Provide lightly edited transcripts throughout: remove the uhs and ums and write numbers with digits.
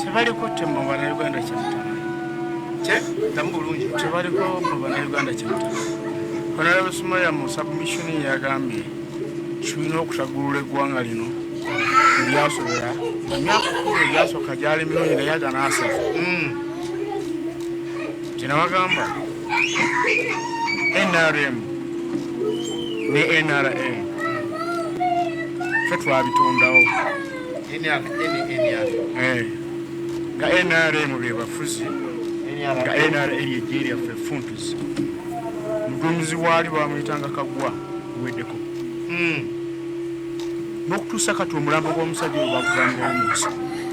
Tebaliko temmo bannayuganda kyamutama tebaliko mu bannayuganda kyamutama. Honorable Sumaya mu submission yagambye tulina okutagulula eggwanga lino lyasobera emyaka 10 egyasooka gyali milioni naye aganaasatu. Kinabagamba NRM ne NRA ffe twabitondawo nga NRM be bafuzi nga NRA yejje lyaffe funtuzi muduumizi waali bamuyitanga Kaggwa weddeko n'okutuusa kati omulambo gw'omusajja oyo baguganyirawo mu nsi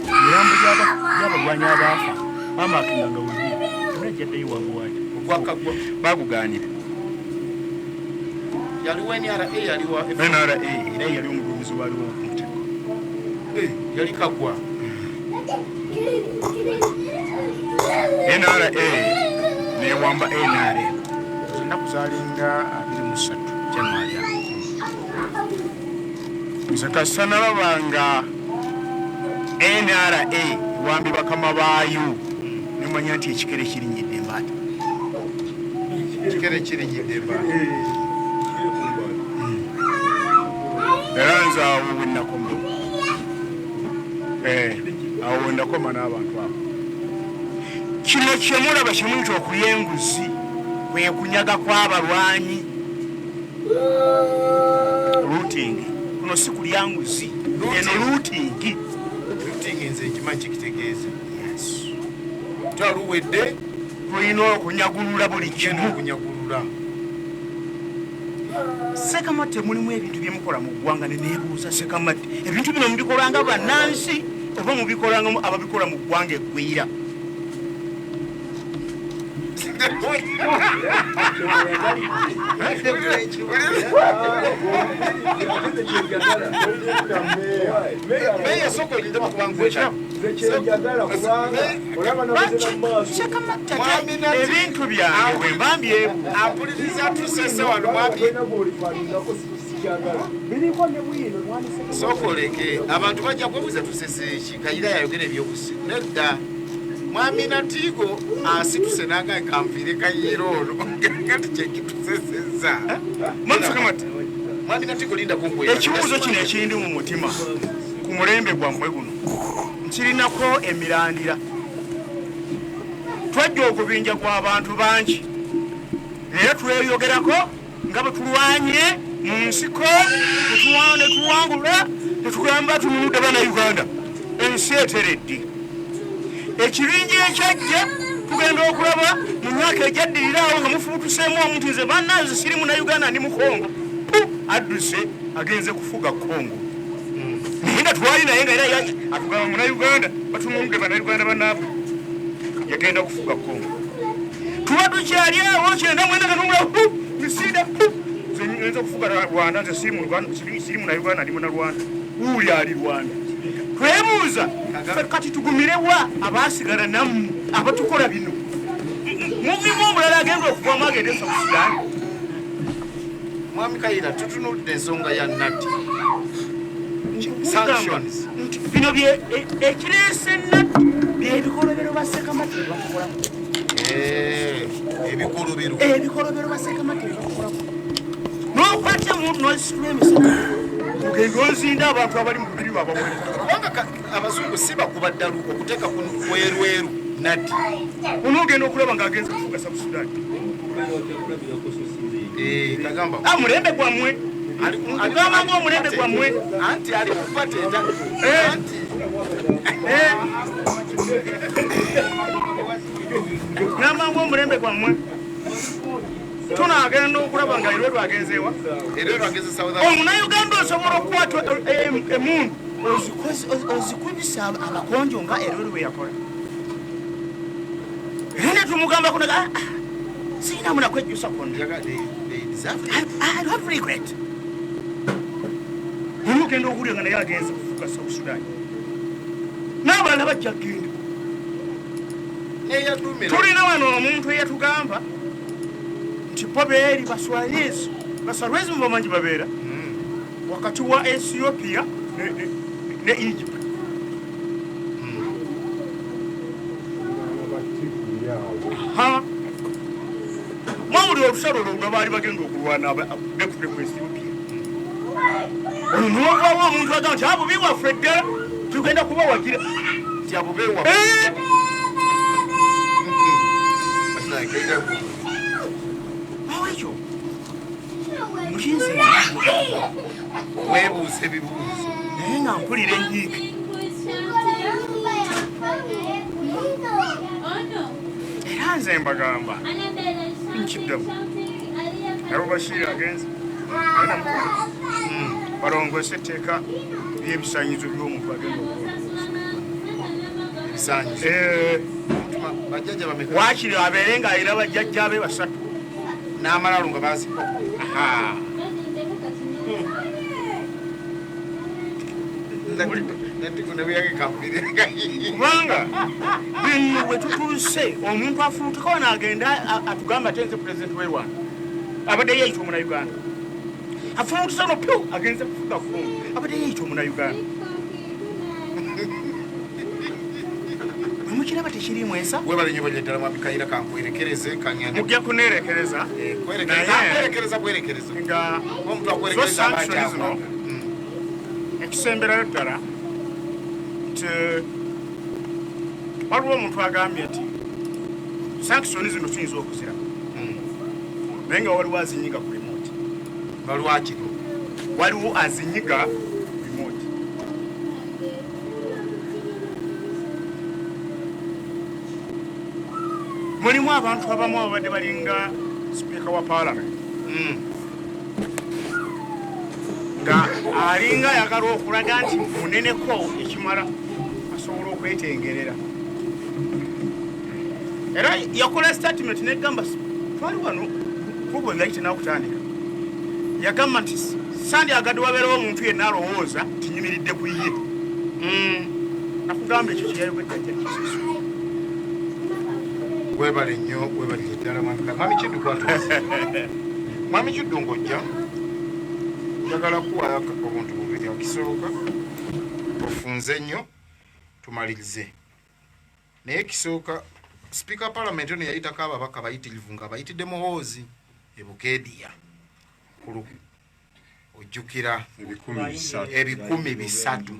emirambo gy'abalwanyi abaafa bamaakinganga webiri najjaddeyo wabuwaati bagugaanira NRA era yali omuduumizi waaliwo okumuteko yali Kaggwa. NRA newamba NRA ennaku zaalinga 23 January nze kasa nalabanga NRA wambi bakama baayo nemanya nti ekikere kirinyidde embaata era nze awo wenakoma awo wendakoma n'abantu abo kino kyemulaba kimuyita okulya enguzi kwe kunyaga kw'abalwanyi looting kuno si kulya nguzi eno looting nze ekimanyi kikitegeeza taluwedde tulina okunyagulula buli kimu. Sekamate mulimu ebintu byemukola mu ggwanga neneebuuza Sekamate ebintu bino mubikolanga bannansi oba mubikolanga ababikola mu ggwanga eggwira? Ebintu byange bwe mbambyebu sokoleke abantu bajja kwebuuza tusese ki Kayira yayogera ebyobusiru nedda mwami Natigo asituse nanga kamvire Kayira ono kati kyekituseseza mwami Natigo linda kunkwera ekibuuzo kino ekindi mu mutima ku mulembe gwammwe guno nkirinako emirandira twajja okubinja kw'abantu bangi era tweyogerako nga bwe tulwanye mu nsiko netuwangula tetugamba tununudde bannayuganda ensi eteredde ekibinja ekyajja tugenda okulaba mu myaka ejaddirirawo nga mufubutuseemu omuntu nze bannanze siri munnayuganda ndi mu Kongo adduse agenze kufuga Kongo naye nga twali naye nga era atugamba munnayuganda batununudde bannayuganda bannaabwe yagenda kufuga Kongo tuba tukyali awo kyenda mwenda kanumula misida nze kufuga Rwanda nze siri munnayuganda ndi munnarwanda wuuli ali Rwanda twebuuza kati tugumirewa abaasigala nammwe abatukola bino muvimu omulala agenda okuvamu agende e South Sudan. Mwami Kayira tutunudde ensonga ya Natti sanctions bino ekireese Natti byebikolobero ba Sekamate bakola ebikolobero ba Sekamate bakola n'okwatya muntu n'ositula emisana ogenda ozinda abantu abali mu bubiri babawere kubanga abazungu si bakuba ddalu okuteeka ku werweru Natti onoogenda okulaba ng'agenza kufuga South Sudan. Kagamba mulembe gwammwe agamba ng'omulembe gwammwe anti ali kupateeta gamba ng'omulembe gwammwe tunaagenda okulaba nga erweru agenzeewa omunnayuganda osobola okukwata emundu ozikubisa abakonjo nga erweru bwe yakola era ne tumugamba kunaga sirina munakwejjusa konna omugenda okuwulira nga naye agenza kufuga South Sudan n'abalala bajja kgenda. Tulina wano omuntu eyatugamba nti Poberi Baswalizi mu bamanyi babeera wakati wa Ethiopia ne Egypt. Ha mwawuli olusalo olwo baali bagenda okulwana bekute ku Ethiopia. Ono n'ovaawo omuntu agamba nti abo biwaffe ddala tugenda kubawagira nti abo beewa awo ekyo mukinzi weebuuza ebibuuzo naye nga mpulira enyiike. Era nze mbagamba nkiddamu nabo Bashir agenze balongose etteeka ly'ebisaanyizo by'omuntu agenda ebisaanyizo bajjajja bameka wakiri abeere ng'alina bajjajja be 3 n'amalalo nga baazikwa kubanga bino bwe tutuuse omuntu afuutukawo n'agenda atugamba ate nze pulezidenti w'e Rwanda abadde yeeyita omunayuganda afuutusa no pyo agenze kufuga fungu abadde yeeyita omunayuganda mukiraba tekirimu ensa webale nnyo balyeddala mwabikayira kankwerekereze kanyane mujja kuneerekereza kwerekereza nga omuntu akwerekereza sanctions zino ekisemberayo ddala nti waliwo omuntu agambye nti sanctions zino tuyinza okuzira naye nga waliwo azinyiga ku remote balwakiro waliwo azinyiga remote. Mulimu abantu abamu abadde balinga sipiika wa parliament nga alinga ayagala okulaga nti muneneko ekimala asobola okwetengerera era yakola statement negamba twali wano kubo ngaite nakutandika yagamba nti sandi agadde wabeerawo omuntu yenna alowooza tinyimiridde ku ye nakugamba ekyo kyeyayogedde kisiso webale nnyo webale ddala mwami Kiddu kwatuuza mwami Kiddu ng'ojja njagala kuwaayo obuntu bubiri akisooka ofunze nnyo tumalirize naye kisooka sipiika wa palamenti ono yayitako ababaka bayitirivu nga bayitidde muhoozi e Bukeediya kulu ojjukira 300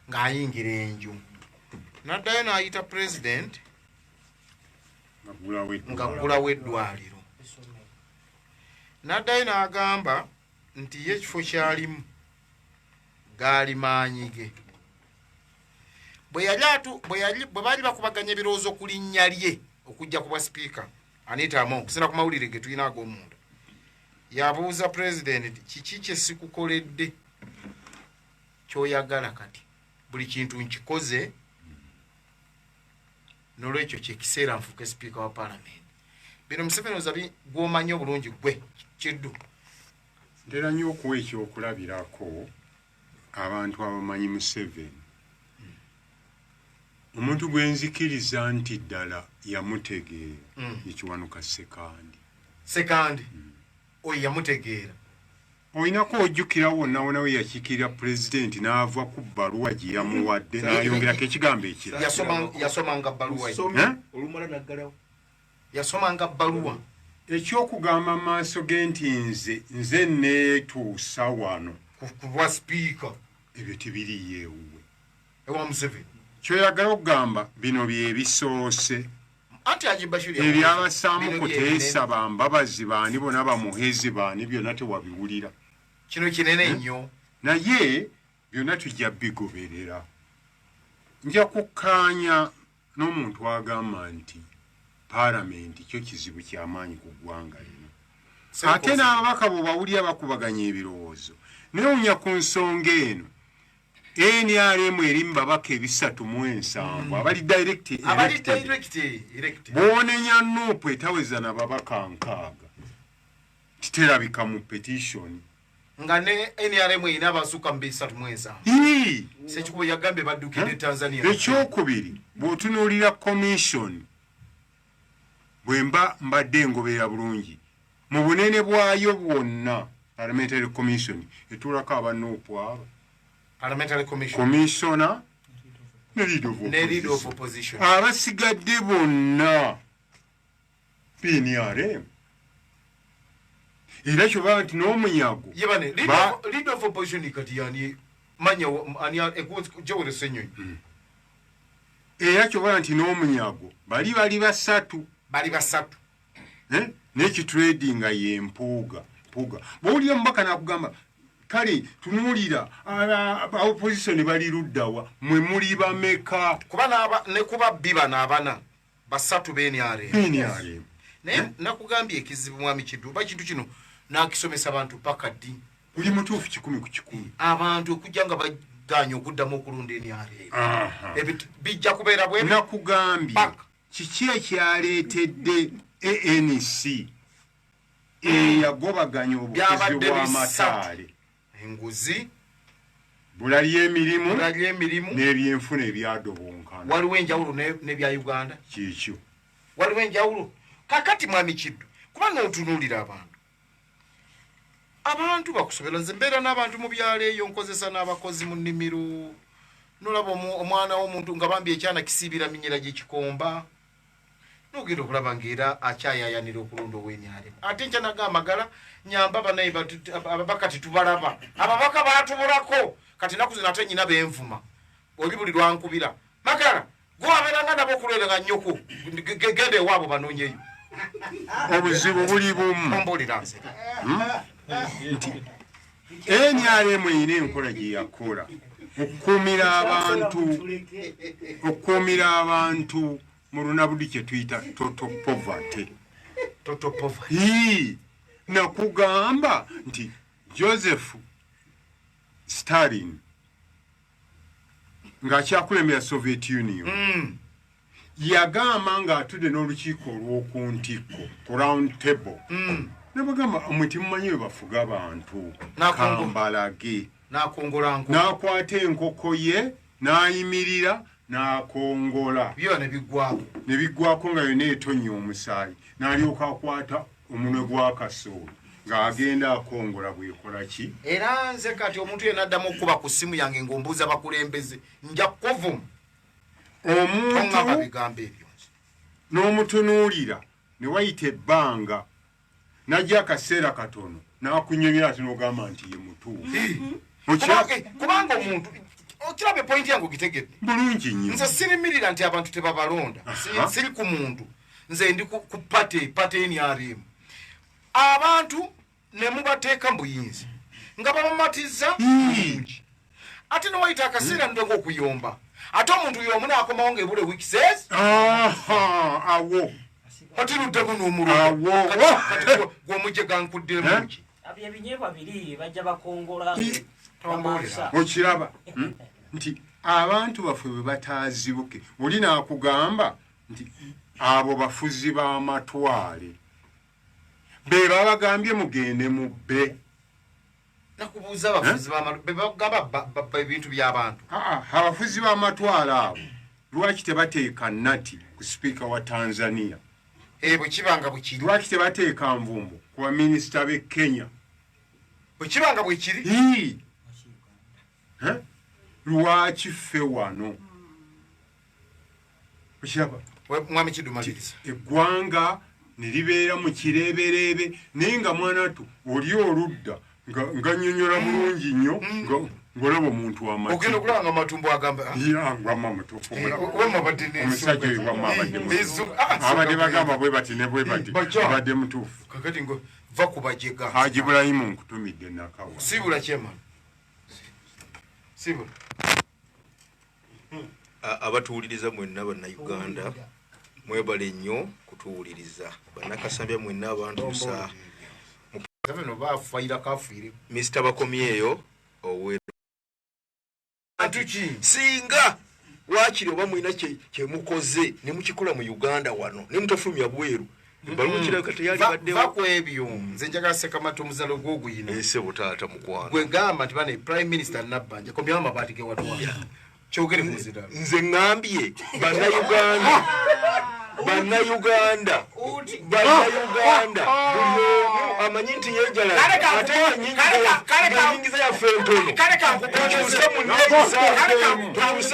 ng'ayingira enju n'addayo n'ayita pulezidenti ng'aggulawo eddwaliro n'addayo n'agamba nti ye ekifo kyalimu gaali maanyige bwe baali bakubaganya ebirowoozo ku linnya lye okujja ku bwa sipiika Anita Among kusina ku mawulire ge tulina ag'omunda yabuuza pulezidenti kiki kye sikukoledde ky'oyagala kati buli kintu nkikoze n'olwekyo kyekiseera nfuuke sipiika wa palamenti. Bino Museveni ozabi gw'omanyi obulungi gwe Kiddu ntera nnyo okuwa ekyokulabirako abantu abamanyi Museveni. Omuntu gwe nzikiriza nti ddala yamutegeera Ekiwanuka Sekandi oyo yamutegeera olinako ojjukira wonna wona we yakiikirira pulezidenti n'ava ku bbaluwa gye yamuwadde n'ayongerako ekigambo ekirala yasomanga bbaluwa yasomanga bbaluwa ekyokugamba mu maaso ge nti nze neetuusa wano ku bwa sipiika ebyo tibiriyo ewuwe ewa Museveni kyoyagala okugamba bino byebisoose anti Bashir ebyabasaamu kuteesa bambabazi baani bona bamuhezi baani byonna tewabiwulira kino kinene nnyo naye byonna tujja bigoberera. Nja kukkaanya n'omuntu agamba nti palamenti kyo kizibu kyamaanyi ku ggwanga lino ate n'ababaka bwe bawulira bakubaganya ebirowoozo naye onya ku nsonga eno NRM erimu babaka 307 abali direct bonenya Nuupu etaweza na babaka 6 kiterabika mu petition nga ne NRM ina abasuka 307 sekikubo yagambe baddukire Tanzania. Ekyokubiri bw'otunuulira commission bwemba mbadde ngoberera bulungi mu bunene bwayo bwonna parliamentary commission etulako aba Nuupu abo parliamentary commission commissioner ne leader of opposition abasigadde bonna PNRM era kyoba nti n'omunyago yebane leader of opposition kati yani manya ani jawole senyonyi era kyoba nti n'omunyago bali basatu n'ekitrading nga yempuuga bw'olya omubaka n'akugamba kale tunuulira opposition bali luddawa mwe muli bameka kuba ne kuba biba n'abana basatu PNRM naye nakugambye ekizibu mwami Kiddu ba kintu kino nakisomesa abantu paka ddi buli mutuufu 100 abantu okujja nga baganya okuddamu okulunda NRM bijja kubeera bwe nakugambye kiki ekyaleetedde ANC eyagobaganya obufuzi bw'amataale enguzi bula ly'emirimu n'ebyenfuna ebyadobonkana waliwo enjawulo n'ebya Uganda kikyo waliwo enjawulo kakati mwami Kiddu kubanga otunuulira abantu bakusobera nze mbeera n'abantu mu byalo eyo nkozesa n'abakozi mu nnimiro nolaba omwana w'omuntu nga bambi ekyana kisiibira minyera gy'ekikomba nogenda okulaba ngaera akyayayanira okulonda ow'enyale ate nkya nagamagala nyamba banaye ababaka tetubalaba ababaka baatubulako kati naku zino ate nyina benvuma oli buli lwankubira magala gwabeeranga nabo okulwera nga nnyoko genda ewaabo banoonyeyo obuzibu buli bumu ombuulira nze nti NRM erina enkola gye yakola okukuumira abantu mu lunabudi kye tuyita total poverty nakugamba nti Joseph Stalin ng'akyakulembera Soviet Union yagamba ng'atudde n'olukiiko olw'oku ntikko ku round table nabagamba mwe timumanyi we bafuga abantu kambalage n'akwata enkoko ye n'ayimirira n'akongola ne biggwako nga yonna etonya omusaayi n'alyoka akwata omunwe gwa kasooli ng'agenda akongola bwekola ki era nze kati omuntu yenna addamu okuba ku ssimu yange ng'ombuuza bakulembeze nja kuvuma omuntu bigambo ebyo n'omutunuulira ne wayita ebbanga najja akaseera katono n'akunyonyera ati n'ogamba nti ye mutuufu kubanga omuntu okiraba epointi yange ogitegedde bulungi nnyo nze sirimirira nti abantu tebabalonda siri ku muntu nze ndi ku pate NRM abantu ne mubateeka mu buyinza nga babamatiza bulungi ate newayita akaseera ndo ng'okuyomba ate omuntu y'omu n'akomawo ng'ebula week says awo otiruddemu n'omululu gw'omujje gankuddemu ki ebinyeebwa biri bajja bakongola okiraba nti abantu baffe bwe bataazibuke oli naakugamba nti abo bafuzi b'amatwale be babagambye mugende mu bbe nakubuuza abafuzi bebagamba ebintu by'abantu abafuzi b'amatwale abo lwaki tebateeka nati ku sipiika wa Tanzania bwe kibanga bwe kiri lwaki tebateeka nvumbo ku baminisita b'e Kenya bwe kibanga bwe kiri lwaki ffe wano okiraba mwami Kiddu maliriza eggwanga ne libeera mu kireebereebe naye nga mwanatu oli oludda nga nnyonnyola bulungi nnyo ng'olaba omuntu w'amatu ogenda okulaba nga matumbo agamba ngwamma mutuufu omusajja oyo gwamma abadde bagamba bwe bati ne bwe bati abadde mutuufu kakati ngo va kubajega Haji Ibrahimu nkutumidde nakawa sibula kyema sibula abatuwuliriza mwenna bannayuganda mwebale nnyo kutuwuliriza bannakasambya mwenna abantu sa no bafaira kafire Mr. Bakomyeyo owe atuchi singa wakiri oba mwina kyemukoze ne mukikola mu Uganda wano ne mutafulumya bweru mbalukira kati yali badde bako ebyo nze njagala seka matumuzalo goguyina ese butata mukwana gwe gamba ati bane prime minister Nabbanja komya amabati ge watwa kyogere muzira nze ngambye bannayuganda bannayuganda buli omu amanyi nti yejala ate enyingiza yaffe entono tukyuse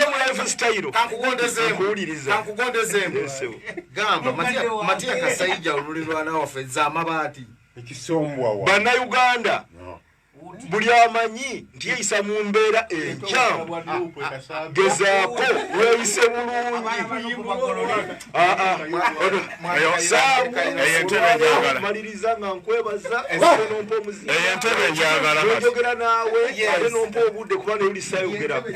mu lifestyle kankugondezeemu gamba Matiya Kasaija olulirwana waffe z'amabaati ekisombwawa bannayuganda buli amanyi nti yeyisa mu mbeera enkyamu gezaako weyise bulungi maliriza nga nkwebaza nompa omuziyogera naawe ate nompa obudde kuba neyuli sayogerako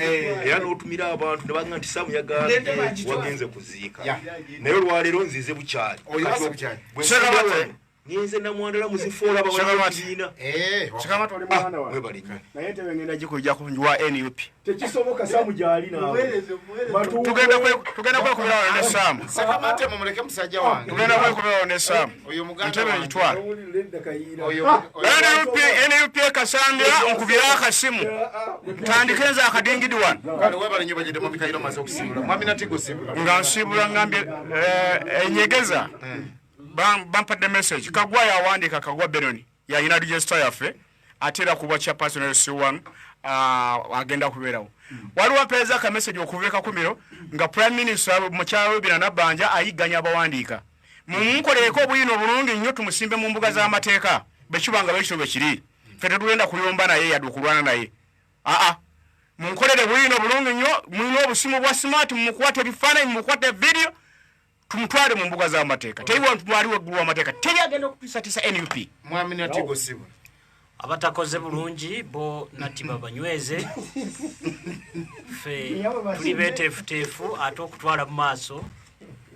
era n'otumira abantu ne baga nti Samu yagambye wagenze kuziika naye olwaleero nzize bukyali ngenze namwandala muzifoola bawakibiina webalika naye tebengenda gikujja kunjwa NUP tekisoboka Samu gyali naawe tugenda kwekubirawo ne Samu Sakamate mumuleke musajja wange tugenda kwekubirawo ne Samu oyo muganda ntebe ngitwala oyo NUP Kasambya nkubira akasimu tandike nze akadingidi wano kale webale nyo bagende mu Mikairo maze okusimula mwami Natigo simula nga nsibula ngambye enyegeza bampadde message Kagwa yawandika Kagwa Benoni yayina register yaffe atera kuba chairperson C1 agenda kubeerawo waliwo mpeeza ka message okuveeka kumiro nga prime minister mukyalo bina nabanja ayiganya abawandiika munkoleko obuyino bulungi nnyo tumusimbe mu mbuga z'amateeka bekibanga bekitobe kiri ffe tetugenda kuyomba naye yadukulwana naye munkolere buyino bulungi nnyo mulina obusimu bwa smart mumukwate ebifaananyi mumukwate video tumutwale mu mbuga z'amateeka teyiwa ntwaliwo eggulu w'amateeka teri agenda okutisatisa NUP mwami Natigo simula abatakoze bulungi bo natiba banyweze fe tuli beteefuteefu ate okutwala mu maaso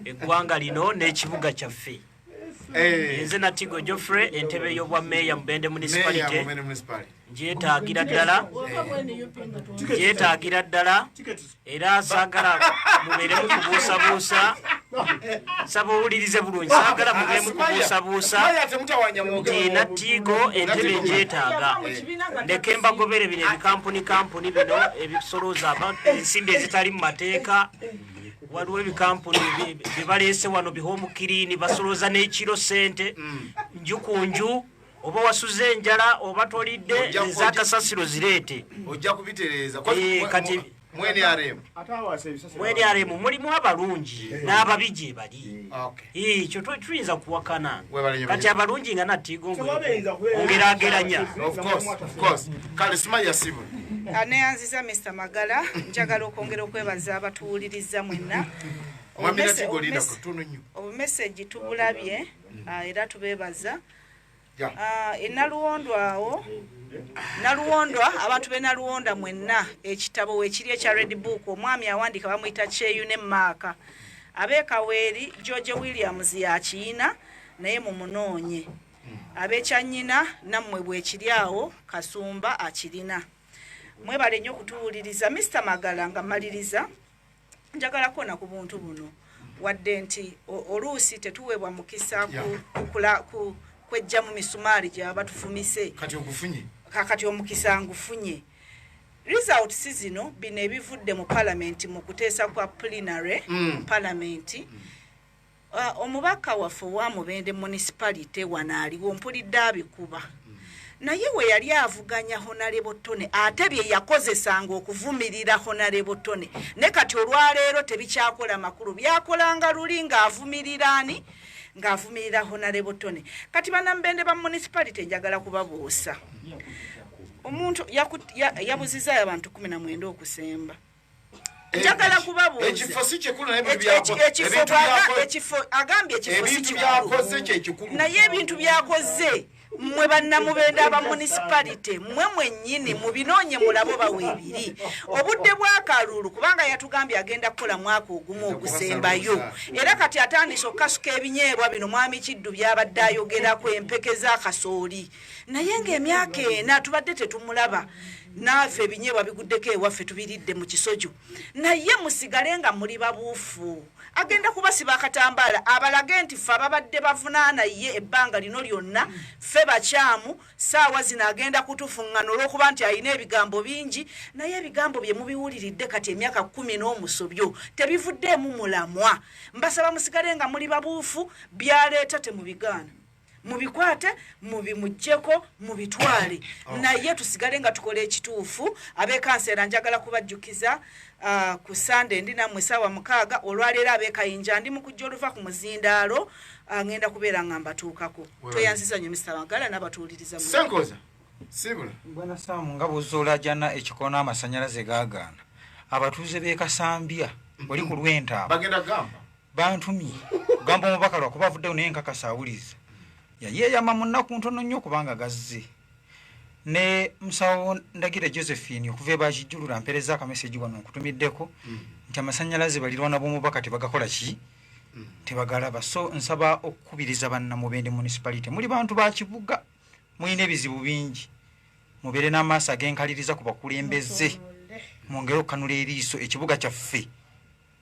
eggwanga lino n'ekibuga kyaffe nze Natigo Geoffrey entebe y'obwa meeya mu Bende municipality ngyetaagira ddala era saagala mubeere mukubuusabuusa saba owulirize bulungi saagala mubeere mukubuusabuusa nti Natigo entebe ngyetaaga ndeke mbagobere bino ebikampuni bino ebisolooza ensimbi ezitali mu mateeka waliwo ebikampuni bye wano bihomukiriini basolooza n'ekiro sente nju ku nju oba wasuze enjala oba tolidde ez'akasasiro zireete ojja kubitereeza kati mwene aremu mulimu abalungi n'ababi gye bali ekyo tuyinza kuwakana kati abalungi nga Natigo ongeraageranya kale Sumaya Simula aneyanziza Mr. Magala njagala okwongera okwebaza abatuwuliriza mwenna obumeseji tubulabye era tubeebaza Naluwondwa abantu be Naluwonda mwenna ekitabo wekiri ekya Red Book omwami awandika bamuyita Kyeyune Maaka ab'Ekaweeri George Williams yakiyina naye mumunoonye ab'Ekyanyina nammwe bwekiri awo Kasumba akirina mwebale nnyo okutuwuliriza Mr. Magala nga mmaliriza njagalako na ku buntu buno wadde nti oluusi tetuweebwa mukisa kwejja mu misumaali gyaba tufumise kati omukisa ngufunye result si zino bino ebivudde mu parliament mu kuteesa kwa plenary parliament omubaka waffe wa Mubende municipality wanaaliwo mpulidde abikuba naye we yali avuganya Honorable Tone ate bye yakozesanga okuvumirira Honorable Tone ne kati olwaleero tebikyakola makulu byakolanga luli ng'avumirirani ng'avumirira Honorable Tone kati bannamubende ba municipality njagala kubabuusa omuntu yabuzizaayo abantu 19 okusemba njagala kubabuuza ekifo si kikulu naye ekifo agambye ekifo si kikulu naye ebintu byakoze mmwe bannamubende aba municipality mmwe mwennyini mubinoonye mulabo baweebiri obudde bw'akalulu kubanga yatugambye agenda kukola mwaka ogumu ogusembayo era kati atandise okukasuka ebinyeebwa bino mwami Kiddu byabadde ayogerako empeke z'akasooli naye ng'emyaka ena tubadde tetumulaba naffe ebinyeebwa biguddeko ewaffe tubiridde mu kisojo naye musigale nga muli babuufu agenda kubasiba akatambaala abalage nti ffe ababadde bavunaana ye ebbanga lino lyonna ffe bakyamu saawa zino agenda kutufuŋŋana olw'okuba nti alina ebigambo bingi naye ebigambo bye mubiwuliridde kati emyaka 10 n'omusobyo tebivuddeemu mulamwa mbasaba musigale nga muli babuufu byaleeta temubigaana mubikwate mubimuggyeko mubitwale naye tusigale nga tukola ekituufu ab'ekanseera njagala kubajjukiza ku Sunday ndi nammwe ssaawa 6 olwaleero ab'ekayinja ndi mu kujja oluva ku muzindaalo ngenda kubeera nga mbatuukako tweyanziza nnyo Mr. Magala n'abatuuliriza Senkoza sibula bwana Saamu nga bw'ozoolajana ekikono amasannyalaze gaagaana abatuuze b'e Kasambya oli ku Lwentaaba bagenda gamba bantumye kugamba omubaka lwakuba avuddeyo naye nkakasa awuliza yayeeyama mu nnaku ntono nnyo kubanga gazze ne musawo Ndagira Josephine okuva ebakijjulula mpereza akameseji wano nkutumiddeko nti amasannyalaze balirwana b'omubaka tebagakola ki tebagalaba so nsaba okukubiriza bannamubende municipality muli bantu ba kibuga mulina ebizibu bingi mubeere n'amaaso ag'enkaliriza ku bakulembeze mwongere okukanula eriiso ekibuga kyaffe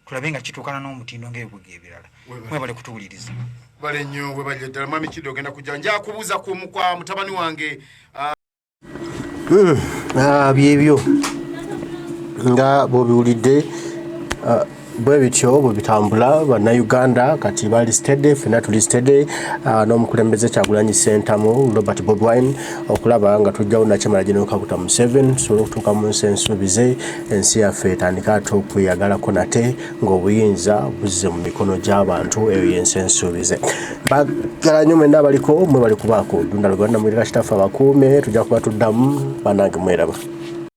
tulabe nga kituukana n'omutindo ng'ebibuga ebirala mwebale kutuwuliriza bale nnyo bwe bajja ddala mwami Kiddo ogenda kujja nja kubuuza kwa mutabani wange byebyo nga bw'obiwulidde bwe bityo bwe bitambula bannayuganda kati bali stede fena tuli stede n'omukulembeze Kyagulanyi Ssentamu Robert Bobi Wine okulaba nga tujjawo Nakimala General Kaguta Museveni tusobole okutuuka mu nsi ensuubize ensi yaffe etandika ate okweyagalako nate ng'obuyinza buzze mu mikono gy'abantu eyo y'ensi ensuubize baggala nnyo mwenna abaliko mwe bali kubaako dunda luganda mwirira kitaffe abakuume tujja kuba tuddamu bannange mweraba